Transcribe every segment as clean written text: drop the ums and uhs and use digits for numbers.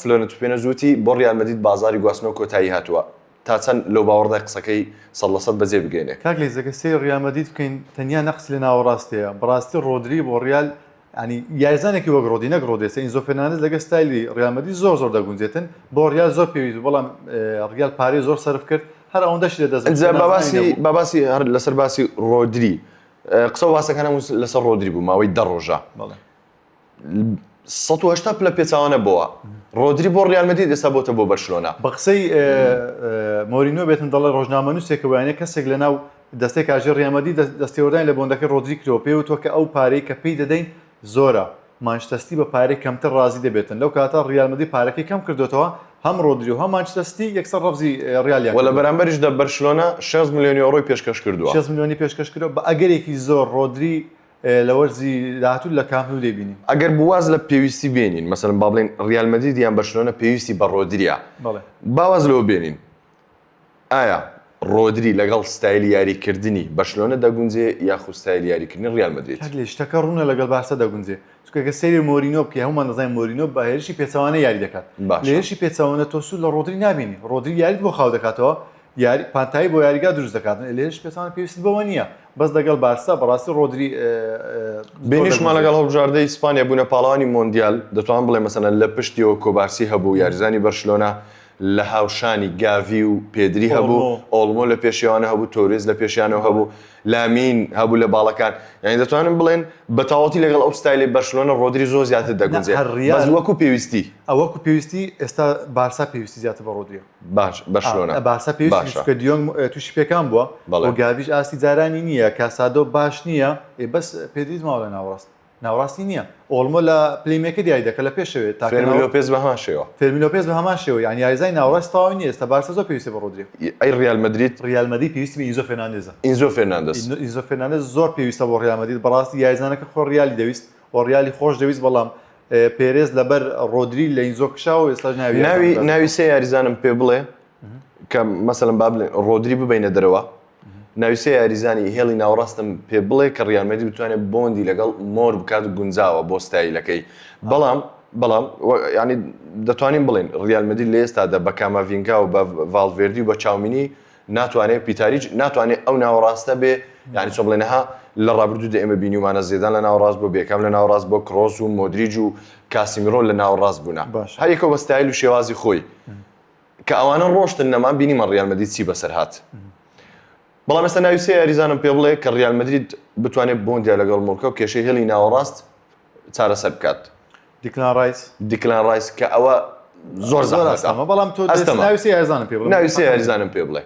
فلۆرنتینۆ زووتی بۆ ڕیال مەدرید بازاری گواستنەوە کۆتایی هاتووە تا چەند لەو باوەڕدا قسەکەی 100% بەجێ بگەێنێ. کاک لێزەکە سێ ڕیال مەدرید بکەین تەنیا نەقص لە ناوەڕاستەیە بەڕاستی ڕۆدری بۆ ڕیال ینی یارزانێکی وەک ڕۆدی نەک ڕۆدێسە ئینزۆ فێرناندێز لەگە ستایلی ڕیال مەدرید زۆر دەگونجێتن بۆ ڕیال زۆر پێویست بەڵام ڕیال پارەی زۆر سەرف کرد هەر ئەوەندەش لێ دەست باسی هەر لەسەر باسی ڕۆدری قسە و باسەکانە لەسەر ڕۆدری بوو ماوەی 10 ڕۆژە 180 پلە پێچاوانە بۆوە ڕۆدری بۆ ڕیال مەدرید ئێستا بۆتە بۆ بەرشلۆنا. بە قسەی مۆرینۆ بێتن دەڵێ ڕۆژنامە نووسێکە وایانە کەسێک لە ناو دەستێک ئاژێر ڕیال مەدرید دەستێوەدانی لە بۆندەکە ڕۆدری کرۆ پێوتوە کە ئەو پارەی کە پێی دەدەین زۆرە مانچستەستی بە پارەی کەمتر ڕازی دەبێتن لەو کاتە ڕیال مەدرید پارەکەی کەم کردوێتەوە هەم ڕۆدری و هەم مانچستەستی یەکسەر ڕەفزی ڕیالیان وە لە بەرامبەریشدا بەرشلۆنا 6 ملیۆنی ئەوڕۆی پێشکەش کردووە 6 ملیۆنی پێشکەش کردووە بە ئەگەرێکی زۆر ڕۆدری لە وەرزی داهاتوو لە کامل دەبینین. ئەگەر بواز لە پێویستی بێنین مەسەڵەن با بڵێن ڕیال مەدرید یان بەرشلۆنا پێویستی بە ڕۆدریە باواز لەوە بێنین ئایا ڕۆدری لەگەڵ ستایلی یاریکردنی بەرشلۆنا دەگونجێ یاخود ستایلی یاریکردنی ڕیال مەدرید لێ شتەکە ڕوونە لەگەڵ بارسا دەگونجێ چونکە سەیری مۆرینۆ بکە هەمومان دەزانین مۆرینۆ بە هێرشی پێچەوانە یاری دەکات لە هێرشی پێچەوانە تۆسو لە ڕۆدری نبینی ڕۆدری یاریت بۆ خاو دەکاتەوە یاری پانتایی بۆ یاریگا دروست دەکاتن لە هێرش پێچەوانە پێویست بەوە نییە بەس لەگەڵ بارسا بەڕاستی ڕۆدری بینیشمان لەگەڵ هەڵبژاردەی ئیسپانیا بوونە پاڵەوانی مۆندیال دەتوان بڵێ مەسەلەن لە پشتیەوە کۆبارسی هەبوو یاریزانی بەرشلۆنا لە هاوشانی گاڤی و پێدری هەبوو ئۆڵمۆ لە پێشیانە هەبوو تۆریز لە پێشیانەوە هەبوو لامین هەبوو لە باڵەکان یعنی دەتوانم بڵێن بەتاواتی لەگەڵ ئەو ستایلی بەرشلۆنا ڕۆدری زۆر زیاتر دەگونجێت بەس وەکو پێویستی ئەوەکو پێویستی ئێستا بارسا پێویستی زیاتر بە ڕۆدریە باش بەرشلۆنا بارسا پێویستی کە دیۆنگ تووشی پێکان بووە بۆ گاڤیش ئاستی جارانی نییە کاسادۆ باش نییە بەس پێدریت ماوە لە ناوڕاستی نییە ئۆڵمۆ لە پلیمێکە دیاری دەکە لە پێشەوێت فێرمیلۆپێز بە هەمان شێوە فێرمیلۆپێز بە هەمان شێوە یعنی یاریزای ناوڕاست تەواوی نیە ئێستا بارسا زۆر پێویستی بە ڕۆدری ئەی ڕیال مەدرید پێویستی بە ئینزۆ فێرناندێزە ئینزۆ فێرناندێز زۆر پێویستە بۆ ڕیال مەدرید بەڕاستی یاریزانەکە خۆ ڕیالی دەویست بۆ ڕیالی خۆش دەویست بەڵام پێرێز لەبەر ڕۆدری لە ئینزۆ کشاوە ئێستا ناوی سێ یاریزانم پێ بڵێ کە مەسەلەن با بڵێن ڕۆدری ببینە دەرەوە ناویسێ یاریزانی هێڵی ناوەڕاستم پێ بڵێ کە ڕیال مەدرید بتوانێت بۆندی لەگەڵ مۆر بکات گونجاوە بۆ ستایلەکەی بەڵام ینی دەتوانین بڵێن ڕیال مەدرید لە ئێستادا بە کاماڤینگا و بە ڤالڤێردی و بە چاومینی ناتوانێت پیتاریج ناتوانێت ئەو ناوەڕاستە بێ یعنی چۆن بڵێنەها لە ڕابردوودا ئێمە بینیومانە زێدان لە ناوەڕاست بۆ بێکام لە ناوەڕاست بۆ کڕۆس و مۆدریج و کاسیمیرۆ لە ناوەڕاست بوونا هەر یەکەوە بە ستایل و شێوازی خۆی کە ئەوانە ڕۆشتن نەمان بینیمە ڕیال مەدرید چی بەسەر هات بەڵام ئێستا ناوی سێ یاریزانم پێ بڵێ کە ڕیال مەدرید بتوانێت بۆندیا لەگەڵ مۆرکە و کێشەی هێڵی ناوەڕاست چارەسەر بکات دیکلان ڕایس کە ئەوە زۆر زەحمەتە بەڵام تۆ ناوی سێ یاریزانم پێ بڵێ ناوی سێ یاریزانم پێ بڵێ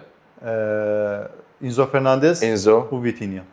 ئینزۆ فێرناندێز ئینزۆ و ڤیتینیا